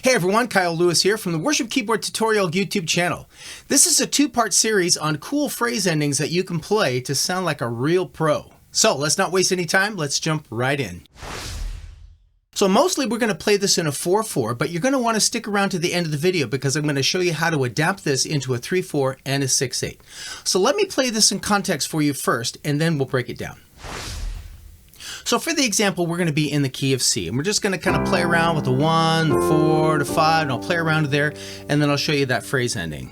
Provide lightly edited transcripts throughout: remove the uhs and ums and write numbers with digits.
Hey everyone, Kyle Lewis here from the Worship Keyboard Tutorial YouTube channel. This is a two-part series on cool phrase endings that you can play to sound like a real pro. So let's not waste any time, let's jump right in. So mostly we're going to play this in a 4-4, but you're going to want to stick around to the end of the video because I'm going to show you how to adapt this into a 3-4 and a 6-8. So let me play this in context for you first, and then we'll break it down. So for the example, we're going to be in the key of C, and we're just going to kind of play around with the 1, the 4, the 5, and I'll play around there, and then I'll show you that phrase ending.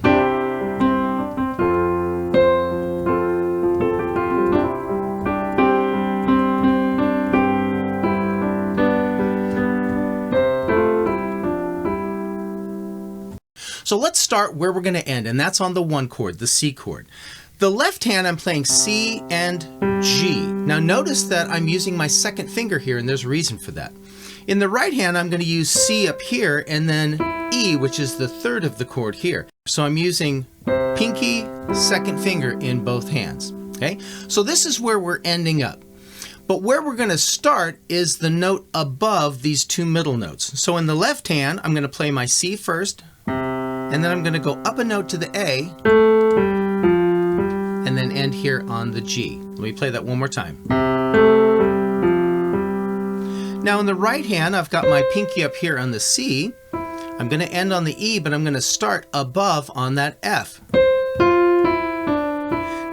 So let's start where we're going to end, and that's on the 1 chord, the C chord. The left hand, I'm playing C and G. Now notice that I'm using my second finger here, and there's a reason for that. In the right hand, I'm going to use C up here, and then E, which is the third of the chord here. So I'm using pinky, second finger in both hands. Okay, so this is where we're ending up. But where we're going to start is the note above these two middle notes. So in the left hand, I'm going to play my C first, and then I'm going to go up a note to the A, and then end here on the G. Let me play that one more time. Now in the right hand, I've got my pinky up here on the C. I'm going to end on the E, but I'm going to start above on that F.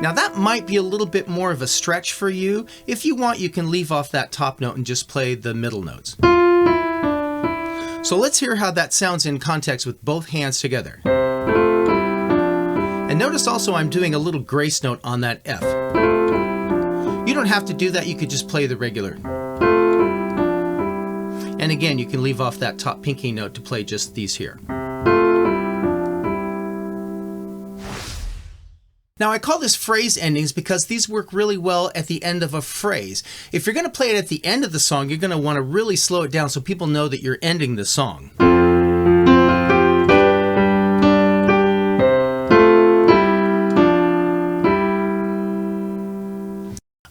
Now that might be a little bit more of a stretch for you. If you want, you can leave off that top note and just play the middle notes. So let's hear how that sounds in context with both hands together. And notice also I'm doing a little grace note on that F. You don't have to do that, you could just play the regular. And again, you can leave off that top pinky note to play just these here. Now I call this phrase endings because these work really well at the end of a phrase. If you're going to play it at the end of the song, you're going to want to really slow it down so people know that you're ending the song.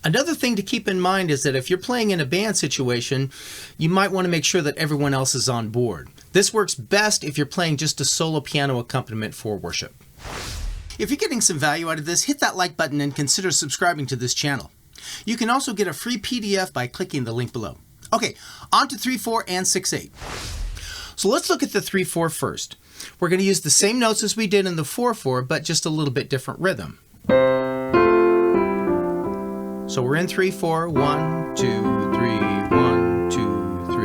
Another thing to keep in mind is that if you're playing in a band situation, you might want to make sure that everyone else is on board. This works best if you're playing just a solo piano accompaniment for worship. If you're getting some value out of this, hit that like button and consider subscribing to this channel. You can also get a free PDF by clicking the link below. Okay, on to 3-4 and 6-8. So let's look at the 3-4 first. We're going to use the same notes as we did in the 4-4, but just a little bit different rhythm. So we're in 3-4, 1, 2, 3, 1, 2, 3.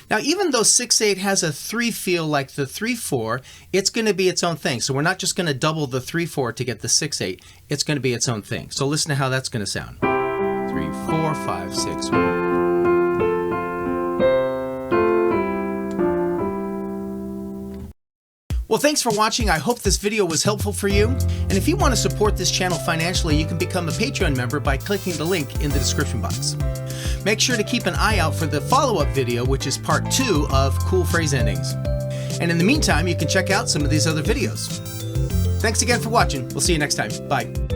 Now even though 6-8 has a 3 feel like the 3-4, it's going to be its own thing. So we're not just going to double the 3-4 to get the 6-8, it's going to be its own thing. So listen to how that's going to sound. 3, 4, 5, 6, 1. Well, thanks for watching. I hope this video was helpful for you. And if you want to support this channel financially, you can become a Patreon member by clicking the link in the description box. Make sure to keep an eye out for the follow-up video, which is part 2 of cool phrase endings. And in the meantime, you can check out some of these other videos. Thanks again for watching. We'll see you next time. Bye.